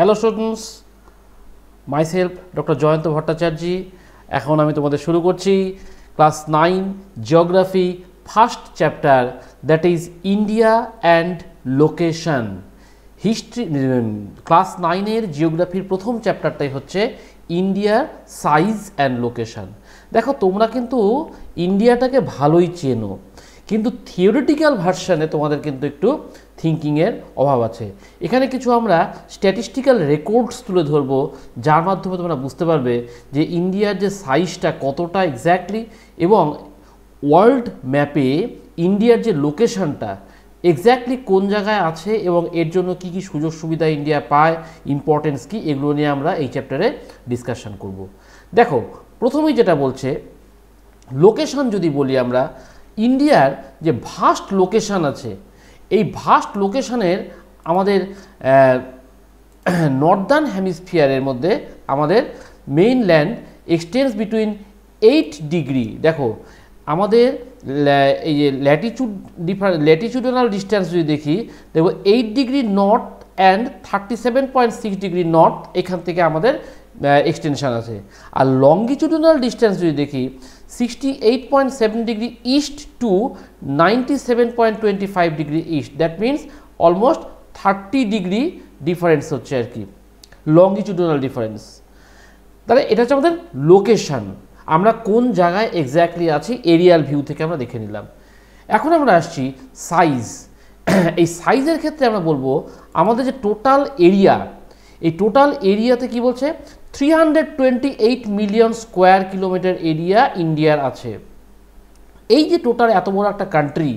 Hello students, myself doctor Joyanta Bhattacharya. এখন আমি তোমাদের শুরু করছি class 9 geography first chapter, that is India and location. History class 9-এর জিওগ্রাফির প্রথম চ্যাপ্টারটাই হচ্ছে ইন্ডিয়ার সাইজ অ্যান্ড লোকেশন। দেখো, তোমরা কিন্তু ইন্ডিয়াটাকে ভালোই চেনো, কিন্তু থিওরিটিক্যাল ভার্সানে তোমাদের কিন্তু একটু থিঙ্কিংয়ের অভাব আছে। এখানে কিছু আমরা স্ট্যাটিস্টিক্যাল রেকর্ডস তুলে ধরবো, যার মাধ্যমে তোমরা বুঝতে পারবে যে ইন্ডিয়ার যে সাইজটা কতটা এক্স্যাক্টলি, এবং ওয়ার্ল্ড ম্যাপে ইন্ডিয়ার যে লোকেশনটা এক্স্যাক্টলি কোন জায়গায় আছে এবং এর জন্য কি কি সুযোগ সুবিধা ইন্ডিয়া পায়, ইম্পর্টেন্স কি, এগুলো নিয়ে আমরা এই চ্যাপ্টারে ডিসকাশন করব। দেখো, প্রথমেই যেটা বলছে লোকেশন, যদি বলি আমরা ইন্ডিয়ার যে ভাস্ট লোকেশন আছে, এই ভাস্ট লোকেশনের আমাদের নর্দার্ন হেমিস্ফিয়ারের মধ্যে আমাদের মেইনল্যান্ড এক্সটেন্ডস বিটুইন 8 ডিগ্রি। দেখো, আমাদের এই যে ল্যাটিচিউডনাল ডিস্টেন্স যদি দেখি, দেখো 8 degree north and 37.6 degree north, এখান থেকে আমাদের এক্সটেনশন আছে। আর লঙ্গিটিউডনাল ডিস্টেন্স যদি দেখি 68.7 degree east two 97.25 degree east, that means almost 30 degree difference হচ্ছে আর কি, লঙ্গিটিউডনাল ডিফারেন্স। তাহলে এটা হচ্ছে আমাদের লোকেশন, আমরা কোন জায়গায় এক্স্যাক্টলি আছি এরিয়াল ভিউ থেকে আমরা দেখে নিলাম। এখন আমরা আসছি সাইজ। এই সাইজের ক্ষেত্রে আমরা বলবো আমাদের যে টোটাল এরিয়া, এই টোটাল এরিয়াতে কি বলছে 328 মিলিয়ন স্কোয়ার কিলোমিটার এরিয়া ইন্ডিয়ার আছে। এই যে টোটাল এত বড় একটা কান্ট্রি,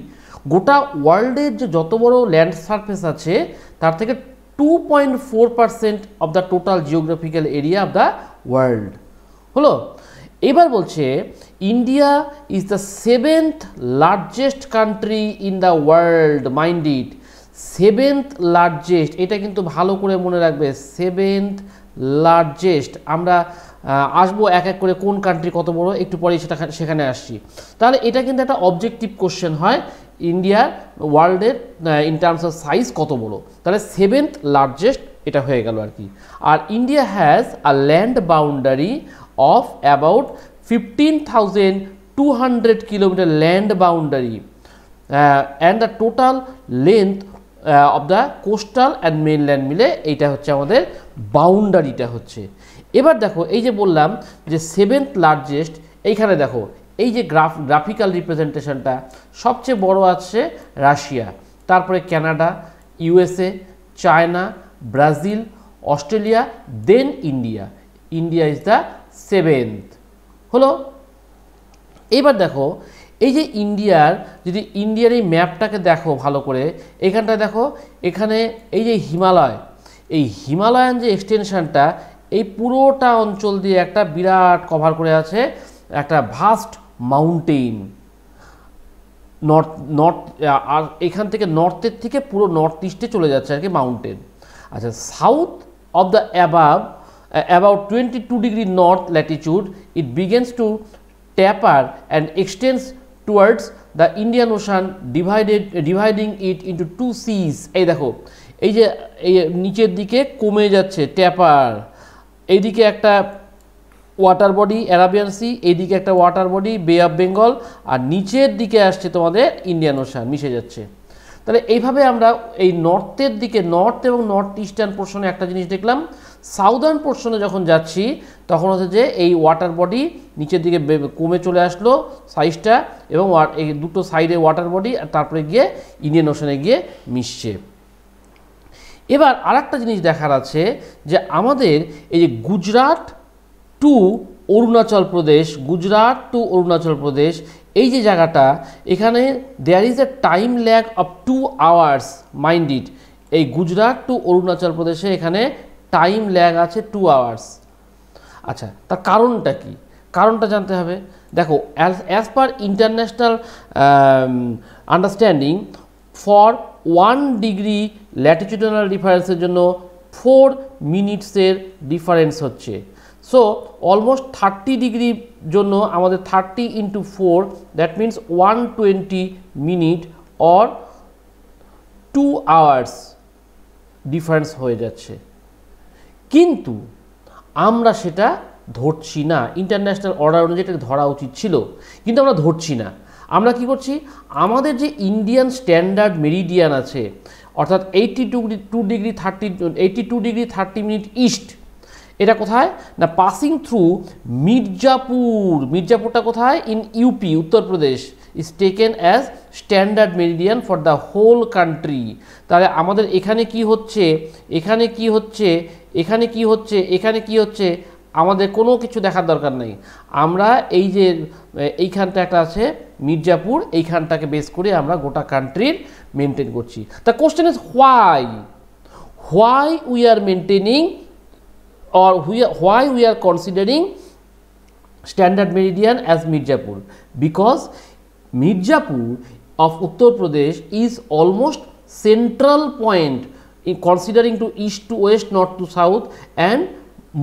গোটা ওয়ার্ল্ডের যে যত বড় ল্যান্ড সারফেস আছে তার থেকে 2.4% of the total geographical area of the world হলো। এবার বলছে India is the 7th largest country in the world, mind it, 7th largest. এটা কিন্তু ভালো করে মনে রাখবে, 7th লার্জেস্ট। আমরা আসবো এক এক করে কোন কান্ট্রি কত বড়, একটু পরে সেখানে আসছি। তাহলে এটা কিন্তু একটা অবজেক্টিভ কোশ্চেন হয়, ইন্ডিয়ার ওয়ার্ল্ডের ইন টার্মস অফ সাইজ কত বড়, তাহলে 7th লার্জেস্ট এটা হয়ে গেল আর কি। আর India has a land boundary of about 15,200 kilometer land boundary and the total length of the coastal and mainland মিলে এইটা হচ্ছে আমাদের বাউন্ডারিটা হচ্ছে। এবার দেখো, এই যে বললাম যে 7th লার্জেস্ট, এইখানে দেখো এই যে গ্রাফিক্যাল রিপ্রেজেন্টেশনটা সবচেয়ে বড় আছে রাশিয়া, তারপরে Canada, USA, China, Brazil, Australia, then India. India is the 7th হলো। এবার দেখো, এই যে ইন্ডিয়ার, যদি ইন্ডিয়ার এই ম্যাপটাকে দেখো ভালো করে, এখানটায় দেখো, এখানে এই যে হিমালয়, এই হিমালয়ান যে এক্সটেনশনটা এই পুরোটা অঞ্চল দিয়ে একটা বিরাট কভার করে আছে, একটা ভাস্ট মাউন্টেন। নর্থ আর এখান থেকে নর্থের থেকে পুরো নর্থ ইস্টে চলে যাচ্ছে আর কি মাউন্টেন। আচ্ছা, south of the about 22 degree north latitude, it begins to taper and extends towards the Indian Ocean, dividing it into 2 seas. এই দেখো, এই যে এই নিচের দিকে কমে যাচ্ছে ট্যাপার, এইদিকে একটা ওয়াটার বডি অ্যারাবিয়ান সি, এইদিকে একটা ওয়াটার বডি বে অফ বেঙ্গল, আর নিচের দিকে আসছে তোমাদের ইন্ডিয়ান ওশান, মিশে যাচ্ছে। তাহলে এইভাবে আমরা এই নর্থের দিকে, নর্থ এবং নর্থ ইস্টার্ন পোর্শনে একটা জিনিস দেখলাম। সাউদার্ন পোর্শনে যখন যাচ্ছি তখন হচ্ছে যে এই ওয়াটার বডি নিচের দিকে কমে চলে আসলো সাইজটা, এবং এই দুটো সাইডে ওয়াটার বডি, আর তারপরে গিয়ে ইন্ডিয়ান ওশানে গিয়ে মিশছে। এবার আর একটা জিনিস দেখার আছে যে আমাদের এই যে গুজরাট টু অরুণাচল প্রদেশ, গুজরাট টু অরুণাচল প্রদেশ, এই যে জায়গাটা, এখানে there is a time lag of 2 hours, mind it. এই গুজরাট টু অরুণাচল প্রদেশে এখানে টাইম ল্যাগ আছে 2 hours। আচ্ছা, তার কারণটা কি? কারণটা জানতে হবে। দেখো, as per international understanding, for 1 degree latitudinal ডিফারেন্সের জন্য 4 মিনিটসের ডিফারেন্স হচ্ছে। সো অলমোস্ট 30 ডিগ্রির জন্য আমাদের 30 into 4, that means 120 minute or 2 hours difference হয়ে যাচ্ছে। কিন্তু আমরা সেটা ধরছি না, ইন্টারন্যাশনাল অর্ডার অনুযায়ী এটাকে ধরা উচিত ছিল, কিন্তু আমরা ধরছি না। আমরা কি করছি, আমাদের যে ইন্ডিয়ান স্ট্যান্ডার্ড মেরিডিয়ান আছে, অর্থাৎ 82 ডিগ্রি 30 মিনিট ইস্ট, এটা কোথায় না পাসিং থ্রু মির্জাপুর। মির্জাপুরটা কোথায়? In UP, Uttar Pradesh, is taken as standard meridian for the whole country. তাহলে আমাদের এখানে কি হচ্ছে, এখানে কি হচ্ছে, এখানে কি হচ্ছে, এখানে কি হচ্ছে, আমাদের কোনো কিছু দেখার দরকার নেই। আমরা এই যে এইখানটা একটা আছে মির্জাপুর, এইখানটাকে বেস করে আমরা গোটা কান্ট্রির মেনটেন করছি। The question is why we are maintaining or why we are considering standard meridian as Mirzapur? Because Mirzapur of Uttar Pradesh is almost central point in considering to east to west, north to south, and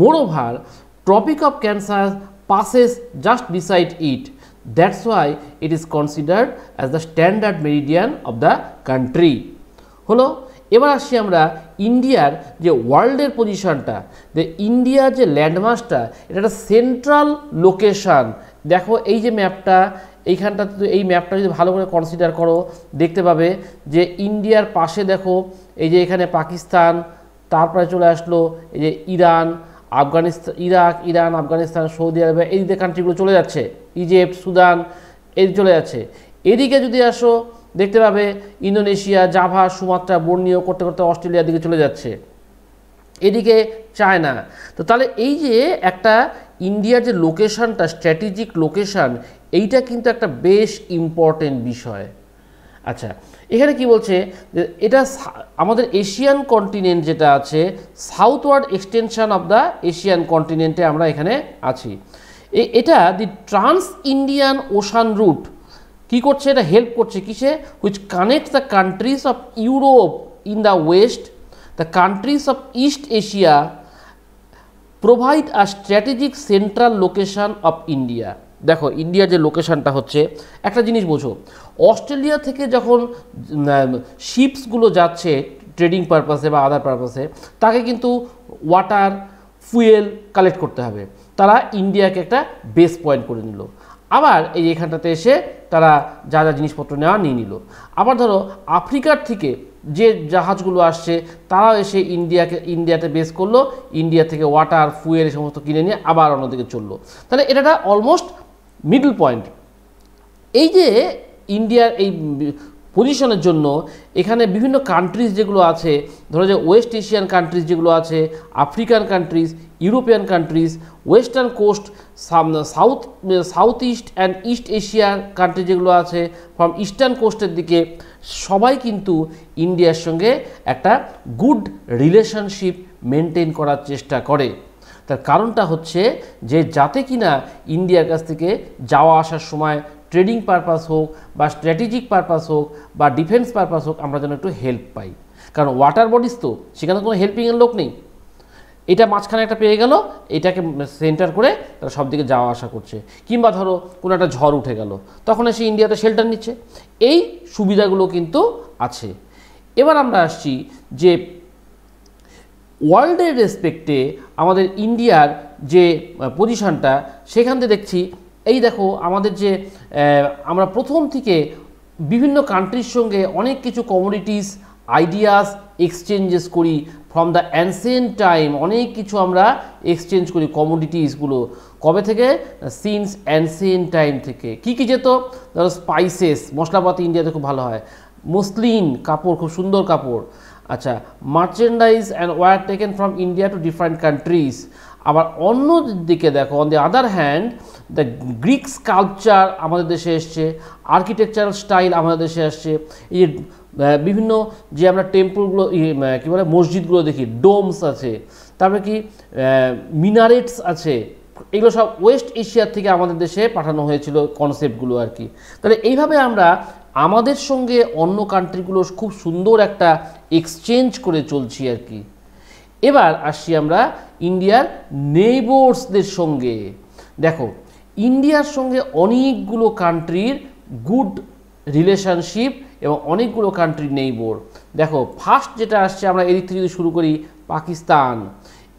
moreover Tropic of Cancer passes just beside it. That's why it is considered as the standard meridian of the country. হলো। এবার আসছি আমরা ইন্ডিয়ার যে ওয়ার্ল্ডের পজিশনটা, যে ইন্ডিয়ার যে ল্যান্ডমাসটা, এটা একটা সেন্ট্রাল লোকেশান। দেখো এই যে ম্যাপটা, এইখানটা, এই ম্যাপটা যদি ভালো করে কনসিডার করো দেখতে পাবে যে ইন্ডিয়ার পাশে দেখো এই যে এখানে পাকিস্তান, তারপরে চলে আসলো এই যে Iran, Afghanistan, Iran, Afghanistan, Saudi Arabia, এই যে কান্ট্রিগুলো চলে যাচ্ছে, ইজিপ্ট, সুদান, এই চলে যাচ্ছে। এদিকে যদি আসো দেখতে পাবে ইন্দোনেশিয়া, জাভা, সুমাত্রা, বর্নিও করতে করতে অস্ট্রেলিয়ার দিকে চলে যাচ্ছে, এদিকে চায়না। তো তাহলে এই যে একটা ইন্ডিয়ার যে লোকেশনটা, স্ট্র্যাটেজিক লোকেশন, এইটা কিন্তু একটা বেশ ইম্পর্টেন্ট বিষয়। আচ্ছা, এখানে কি বলছে যে এটা আমাদের এশিয়ান কন্টিনেন্ট যেটা আছে, southward extension of the Asian কন্টিনেন্টে আমরা এখানে আছি। এটা the trans Indian ocean route কি করছে, এটা হেল্প করছে কিসে, which connect the countries of Europe in the west, the countries of east Asia, provide a strategic central location of India. দেখো ইন্ডিয়ার যে লোকেশনটা হচ্ছে, একটা জিনিস বোঝো, অস্ট্রেলিয়া থেকে যখন শিপসগুলো যাচ্ছে ট্রেডিং পারপাসে বা আদার পারপাসে, তাকে কিন্তু ওয়াটার, ফুয়েল কালেক্ট করতে হবে। তারা ইন্ডিয়াকে একটা বেস পয়েন্ট করে নিল। আবার এই এখানটাতে এসে তারা যা যা জিনিসপত্র নেওয়া নিয়ে নিল। আবার ধরো আফ্রিকার থেকে যে জাহাজগুলো আসছে, তারাও এসে ইন্ডিয়াতে বেস করলো, ইন্ডিয়া থেকে ওয়াটার, ফুয়েল এই সমস্ত কিনে নিয়ে আবার অন্যদিকে চললো। তাহলে এটা অলমোস্ট মিডল পয়েন্ট। এই যে ইন্ডিয়ার এই পজিশনের জন্য এখানে বিভিন্ন কান্ট্রিজ যেগুলো আছে, ধরো যে ওয়েস্ট এশিয়ান কান্ট্রিজ যেগুলো আছে, African countries, European countries, western coast, south east and east এশিয়ার কান্ট্রি যেগুলো আছে ফ্রম ইস্টার্ন কোস্টের দিকে, সবাই কিন্তু ইন্ডিয়ার সঙ্গে একটা গুড রিলেশনশিপ মেনটেন করার চেষ্টা করে। তার কারণটা হচ্ছে যে যাতে কিনা ইন্ডিয়ার কাছ থেকে যাওয়া আসার সময় ট্রেডিং পারপাস হোক বা স্ট্র্যাটেজিক পারপাস হোক বা ডিফেন্স পারপাস হোক, আমরা যেন একটু হেল্প পাই। কারণ ওয়াটার বডিজ তো, সেখানে কোনো হেল্পিংয়ের লোক নেই। এটা মাঝখানে একটা পেয়ে গেল, এটাকে সেন্টার করে তারা সব দিকে যাওয়া আসা করছে। কিংবা ধরো কোনো একটা ঝড় উঠে গেল, তখন এসে ইন্ডিয়াতে শেল্টার নিচ্ছে। এই সুবিধাগুলো কিন্তু আছে। এবার আমরা আসছি যে ওয়ার্ল্ডের রেসপেক্টে আমাদের ইন্ডিয়ার যে পজিশনটা, সেখান থেকে দেখছি এই দেখো আমাদের যে আমরা প্রথম থেকে বিভিন্ন কান্ট্রির সঙ্গে অনেক কিছু কমোডিটিস, আইডিয়াস এক্সচেঞ্জেস করি ফ্রম দ্য অ্যানসিয়েন্ট টাইম। অনেক কিছু আমরা এক্সচেঞ্জ করি কমোডিটিসগুলো কবে থেকে, সিন্স অ্যানসিয়েন্ট টাইম থেকে। কী কী যেত, ধরো স্পাইসেস, মশলাপাতি ইন্ডিয়াতে খুব ভালো হয়, মসলিন কাপড়, খুব সুন্দর কাপড়। আচ্ছা, merchandise and were taken from India to different countries. আবার অন্য দিকে দেখো, on the other hand the Greek sculpture আমাদের দেশে এসছে, আর্কিটেকচারাল স্টাইল আমাদের দেশে আসছে। এই যে বিভিন্ন যে আমরা টেম্পলগুলো, কী বলে, মসজিদগুলো দেখি, ডোমস আছে, তারপরে কি মিনারেটস আছে, এগুলো সব ওয়েস্ট এশিয়ার থেকে আমাদের দেশে পাঠানো হয়েছিল কনসেপ্টগুলো আর কি। তাহলে এইভাবে আমরা আমাদের সঙ্গে অন্য কান্ট্রিগুলো খুব সুন্দর একটা এক্সচেঞ্জ করে চলছি আর কি। এবার আসছি আমরা ইন্ডিয়ার নেইবার্সদের সঙ্গে। দেখো ইন্ডিয়ার সঙ্গে অনেকগুলো কান্ট্রির গুড রিলেশনশিপ এবং অনেকগুলো কান্ট্রির নেইবার। দেখো ফার্স্ট যেটা আসছে, আমরা এদিক থেকে যদি শুরু করি, পাকিস্তান।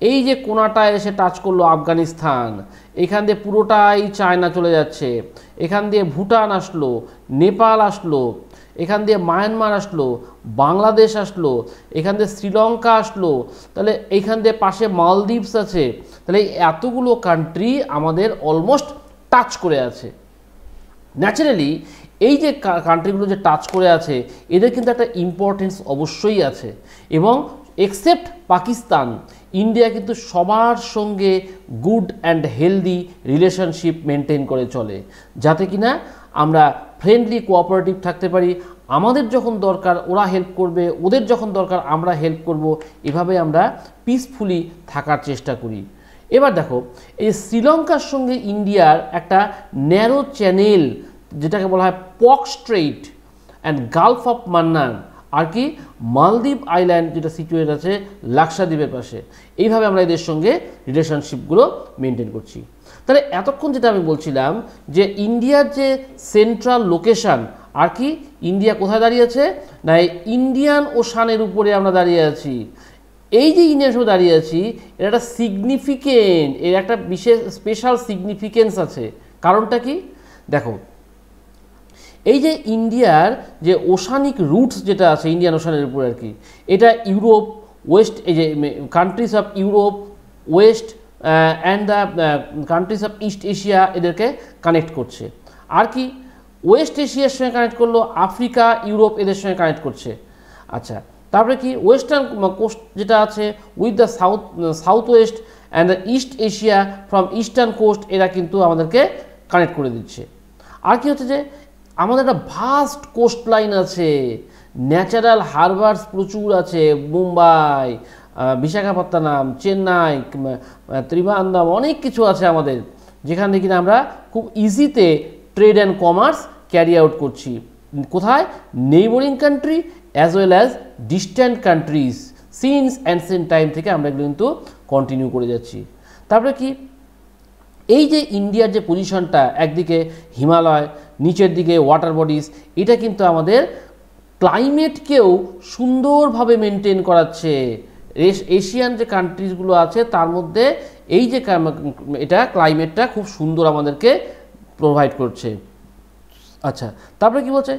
এই যে কোনাটায় এসে টাচ করলো আফগানিস্তান, এখান দিয়ে পুরোটাই চায়না চলে যাচ্ছে, এখান দিয়ে ভুটান আসলো, নেপাল আসলো, এখান দিয়ে মায়ানমার আসলো, বাংলাদেশ আসলো, এখান দিয়ে শ্রীলঙ্কা আসলো, তাহলে এইখান দিয়ে পাশে মালদ্বীপস আছে, তাহলে এতগুলো কান্ট্রি আমাদের অলমোস্ট টাচ করে আছে। ন্যাচারালি এই যে কান্ট্রিগুলো যে টাচ করে আছে এদের কিন্তু একটা ইম্পর্টেন্স অবশ্যই আছে, এবং এক্সেপ্ট পাকিস্তান, ইন্ডিয়া কিন্তু সবার সঙ্গে good and healthy relationship maintain করে চলে, যাতে কিনা আমরা ফ্রেন্ডলি কোঅপারেটিভ থাকতে পারি। আমাদের যখন দরকার ওরা হেল্প করবে, ওদের যখন দরকার আমরা হেল্প করব, এভাবে আমরা পিসফুলি থাকার চেষ্টা করি। এবার দেখো, এই শ্রীলঙ্কার সঙ্গে ইন্ডিয়ার একটা ন্যারো চ্যানেল, যেটাকে বলা হয় Palk Strait and Gulf of Mannar, আর কি মালদ্বীপ আইল্যান্ড যেটা সিচুয়েট আছে লাক্ষাদ্বীপের পাশে, এইভাবে আমরা এদের সঙ্গে রিলেশনশিপগুলো মেনটেন করছি। তাহলে এতক্ষণ যেটা আমি বলছিলাম যে ইন্ডিয়ার যে সেন্ট্রাল লোকেশান, আর কি ইন্ডিয়া কোথায় দাঁড়িয়ে আছে না ইন্ডিয়ান ওশানের উপরে আমরা দাঁড়িয়ে আছি। এই যে ইন্ডিয়ান ওশানে দাঁড়িয়ে আছি এর একটা সিগনিফিকেন্ট, এর একটা বিশেষ স্পেশাল সিগনিফিকেন্স আছে। কারণটা কি দেখো, এই যে ইন্ডিয়ার যে ওশানিক রুটস যেটা আছে ইন্ডিয়ান ওশানের উপরে আর কি, এটা ইউরোপ ওয়েস্ট, এই যে countries of Europe West and the countries of east Asia এদেরকে কানেক্ট করছে। আর কি ওয়েস্ট এশিয়ার সঙ্গে কানেক্ট করলো, আফ্রিকা ইউরোপ এদের সঙ্গে কানেক্ট করছে। আচ্ছা, তারপরে কি ওয়েস্টার্ন কোস্ট যেটা আছে with the south west and the east Asia from eastern coast, এরা কিন্তু আমাদেরকে কানেক্ট করে দিচ্ছে। আর কি হচ্ছে যে আমাদের একটা ভাস্ট কোস্ট লাইন আছে, ন্যাচারাল হারবার্স প্রচুর আছে, মুম্বাই, বিশাখাপত্তনম, চেন্নাই, ত্রিবান্দ্রম, অনেক কিছু আছে আমাদের, যেখান থেকে আমরা খুব ইজিতে trade and commerce carry out করছি। কোথায়? Neighbouring country as well as distant countries, since ancient time থেকে আমরা এগুলো কিন্তু কন্টিনিউ করে যাচ্ছি। তারপরে কি এই যে ইন্ডিয়ার যে পজিশনটা, একদিকে হিমালয়, নিচের দিকে ওয়াটার বডিজ, এটা কিন্তু আমাদের ক্লাইমেটকেও সুন্দরভাবে মেনটেন করাচ্ছে। এশিয়ান যে কান্ট্রিজগুলো আছে তার মধ্যে এই যে এটা ক্লাইমেটটা খুব সুন্দর আমাদেরকে প্রোভাইড করছে। আচ্ছা, তারপরে কি বলছে,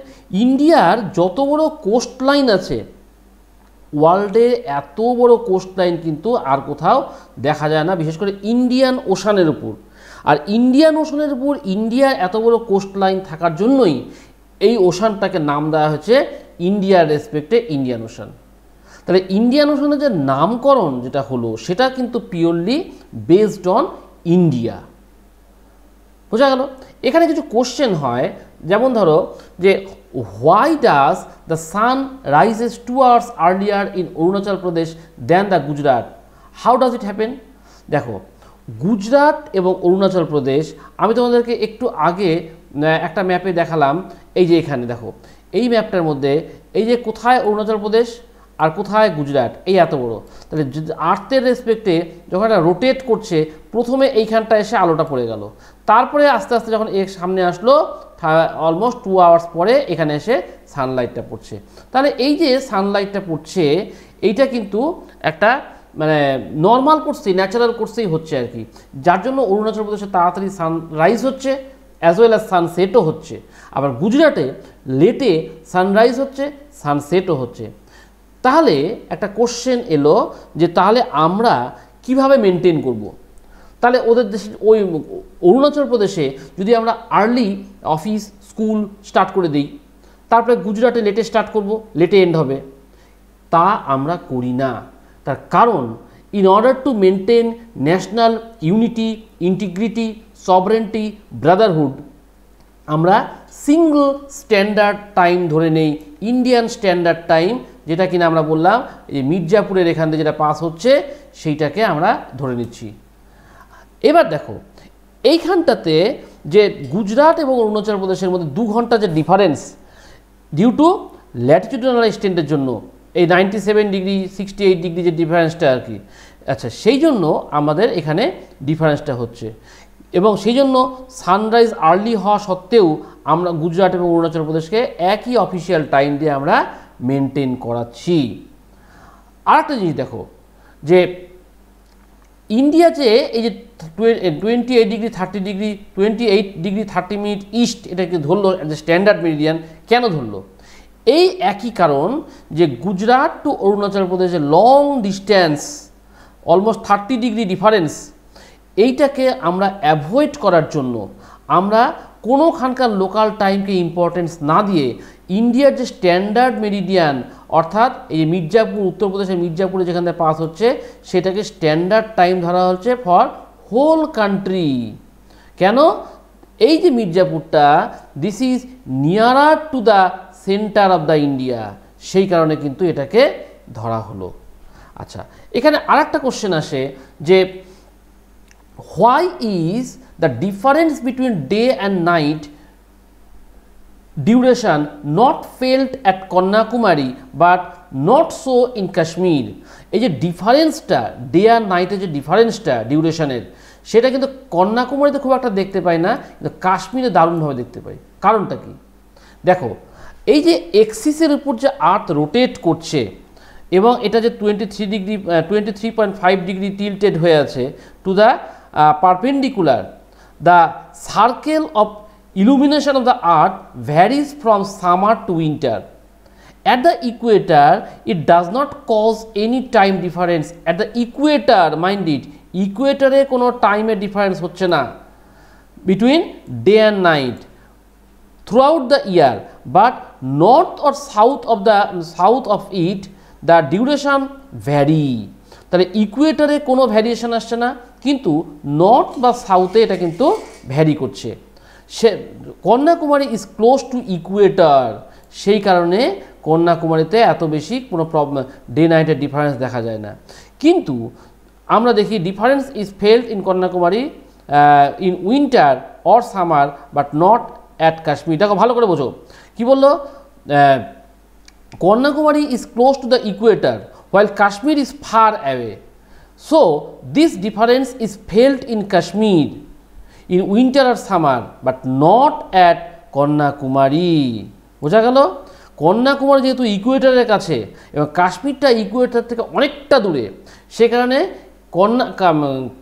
ইন্ডিয়ার যত বড় কোস্ট লাইন আছে ওয়ার্ল্ডে, এত বড় কোস্ট লাইন কিন্তু আর কোথাও দেখা যায় না, বিশেষ করে ইন্ডিয়ান ওশানের উপর। আর ইন্ডিয়ান ওশানের উপর ইন্ডিয়ার এত বড় কোস্ট লাইন থাকার জন্যই এই ওশানটাকে নাম দেওয়া হয়েছে ইন্ডিয়ার রেসপেক্টে ইন্ডিয়ান ওশান। তাহলে ইন্ডিয়ান ওশানের যে নামকরণ যেটা হলো সেটা কিন্তু পিওরলি বেসড অন ইন্ডিয়া। বোঝা গেল? এখানে কিছু কোশ্চেন হয়, যেমন ধরো যে why does the sun rises 2 hours earlier in Arunachal Pradesh than the Gujarat, how does it happen? দেখো, গুজরাট এবং অরুণাচল প্রদেশ আমি তোমাদেরকে একটু আগে একটা ম্যাপে দেখালাম। এই যে এখানে দেখো, এই ম্যাপটার মধ্যে এই যে কোথায় অরুণাচল প্রদেশ আর কোথায় গুজরাট, এই এত বড়। তাহলে আর্থের রেসপেক্টে যখন এটা রোটেট করছে, প্রথমে এইখানটা এসে আলোটা পড়ে গেল, তারপরে আস্তে আস্তে যখন এর সামনে আসলো অলমোস্ট 2 hours পরে এখানে এসে সানলাইটটা পড়ছে। তাহলে এই যে সানলাইটটা পড়ছে এইটা কিন্তু একটা মানে নর্মাল কোর্সেই, ন্যাচারাল কোর্সেই হচ্ছে আর কি, যার জন্য অরুণাচল প্রদেশে তাড়াতাড়ি সানরাইজ হচ্ছে অ্যাজ ওয়েল অ্যাজ সানসেটও হচ্ছে। আবার গুজরাটে লেটে সানরাইজ হচ্ছে, সানসেটও হচ্ছে। তাহলে একটা কোশ্চেন এলো যে তাহলে আমরা কিভাবে মেনটেন করব? তাহলে ওদের দেশে ওই অরুণাচল প্রদেশে যদি আমরা আর্লি অফিস স্কুল স্টার্ট করে দিই, তারপরে গুজরাটে লেটে স্টার্ট করব, লেটে এন্ড হবে, তা আমরা করি না। তার কারণ in order to maintain national unity, integrity, sovereignty, Brotherhood, আমরা সিঙ্গল স্ট্যান্ডার্ড টাইম ধরে নেই, ইন্ডিয়ান স্ট্যান্ডার্ড টাইম, যেটা কিনা আমরা বললাম এই মির্জাপুরের এখান থেকে যেটা পাস হচ্ছে সেইটাকে আমরা ধরে নিচ্ছি। এবার দেখো, এইখানটাতে যে গুজরাট এবং অরুণাচল প্রদেশের মধ্যে 2 ঘন্টা যে ডিফারেন্স ডিউ টু ল্যাটিটিউডনাল এক্সটেন্টের জন্য, এই 97 ডিগ্রি 68 ডিগ্রি যে ডিফারেন্সটা আর কি, আচ্ছা সেই জন্য আমাদের এখানে ডিফারেন্সটা হচ্ছে, এবং সেই জন্য সানরাইজ আর্লি হওয়া সত্ত্বেও আমরা গুজরাট এবং অরুণাচল প্রদেশকে একই অফিসিয়াল টাইম দিয়ে আমরা মেনটেন করাচ্ছি। আর একটা জিনিস দেখো যে ইন্ডিয়া যে এই যে 28°30°, 28°30' ইস্ট এটাকে ধরলো অ্যাজ এ স্ট্যান্ডার্ড মেরিডিয়ান, কেন ধরলো? এই একই কারণ যে গুজরাট টু অরুণাচল প্রদেশে লং ডিস্ট্যান্স, অলমোস্ট 30° ডিফারেন্স, এইটাকে আমরা অ্যাভয়েড করার জন্য আমরা কোনোখানকার লোকাল টাইমকে ইম্পর্টেন্স না দিয়ে ইন্ডিয়ার যে স্ট্যান্ডার্ড মেরিডিয়ান, অর্থাৎ এই মির্জাপুর, উত্তরপ্রদেশের মির্জাপুরে যেখান থেকে পাস হচ্ছে, সেটাকে স্ট্যান্ডার্ড টাইম ধরা হচ্ছে ফর হোল কান্ট্রি। কেন? এই যে মির্জাপুরটা, this is nearer to the centre of the India, সেই কারণে কিন্তু এটাকে ধরা হলো। আচ্ছা, এখানে আরেকটা কোশ্চেন আসে যে why is the difference between day and night duration not felt at Kanyakumari but not so in Kashmir. এই যে ডিফারেন্সটা, ডে আর নাইটের যে ডিফারেন্সটা ডিউরেশনের, সেটা কিন্তু কন্যাকুমারীতে খুব একটা দেখতে পাই না, কিন্তু কাশ্মীরে দারুণভাবে দেখতে পাই। কারণটা কি? দেখো, এই যে এক্সিসের উপর যে আর্থ রোটেট করছে এবং এটা যে 23.5° টিল্টেড হয়ে আছে to the perpendicular, the circle of illumination of the earth varies from summer to winter. At the equator, it does not cause any time difference. At the equator, mind it, equator e kono time e difference hocche na between day and night throughout the year, but north or south of it, the duration vary. তাহলে ইকুয়েটরে কোনো variation আসছে না, কিন্তু north বা সাউথে এটা কিন্তু vary করছে। সে Kanyakumari is close to equator, সেই কারণে কন্যাকুমারীতে এত বেশি কোনো প্রবলেম, ডে নাইটের ডিফারেন্স দেখা যায় না। কিন্তু আমরা দেখি difference is felt in Kanyakumari in winter or summer but not at Kashmir. দেখো ভালো করে বোঝো কি বললো, Kanyakumari is close to the Ecuador while Kashmir is far away. So this difference is felt in Kashmir in winter or summer but not at Kanyakumari. বোঝা গেল? কন্যাকুমারী যেহেতু ইকুয়েটরের কাছে এবং কাশ্মীরটা ইকুয়েটর থেকে অনেকটা দূরে, সে কারণে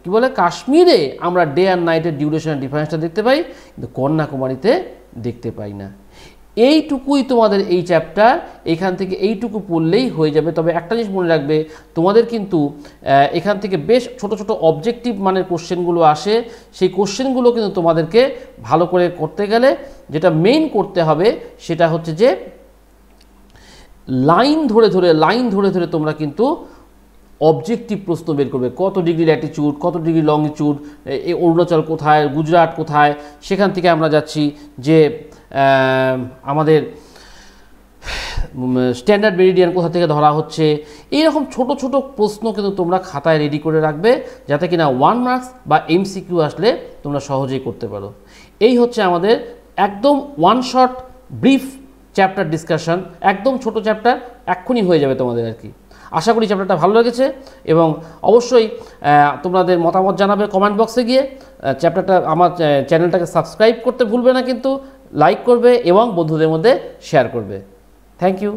কী বলে, কাশ্মীরে আমরা ডে আর নাইটের ডিউরেশনের ডিফারেন্সটা দেখতে পাই, কিন্তু কন্যাকুমারীতে দেখতে পাই না। এইটুকুই তোমাদের এই চ্যাপ্টার, এখান থেকে এইটুকু পড়লেই হয়ে যাবে। তবে একটা জিনিস মনে রাখবে, তোমাদের কিন্তু এখান থেকে বেশ ছোট ছোট অবজেক্টিভ মানের কোশ্চেনগুলো আসে, সেই কোশ্চেনগুলো কিন্তু তোমাদেরকে ভালো করে করতে গেলে যেটা মেইন করতে হবে সেটা হচ্ছে যে লাইন ধরে ধরে তোমরা কিন্তু অবজেক্টিভ প্রশ্ন বের করবে। কত ডিগ্রি ল্যাটিটিউড, কত ডিগ্রি লংটিটিউড, অরুণাচল কোথায়, গুজরাট কোথায়, সেখান থেকে আমরা যাচ্ছি যে আমাদের স্ট্যান্ডার্ড মেরিডিয়ান কোথা থেকে ধরা হচ্ছে। এইরকম ছোট ছোট প্রশ্ন কিন্তু তোমরা খাতায় রেডি করে রাখবে, যাতে কিনা 1 মার্কস বা MCQ আসলে তোমরা সহজেই করতে পারো। এই হচ্ছে আমাদের একদম one shot brief chapter discussion, একদম ছোট চ্যাপ্টার, এক্ষুনি হয়ে যাবে তোমাদের আর কি। আশা করি চ্যাপ্টারটা ভালো লেগেছে এবং অবশ্যই তোমাদের মতামত জানাবে কমেন্ট বক্সে গিয়ে। চ্যাপ্টারটা, আমার চ্যানেলটাকে সাবস্ক্রাইব করতে ভুলবে না, কিন্তু লাইক করবে এবং বন্ধুদের মধ্যে শেয়ার করবে। Thank you.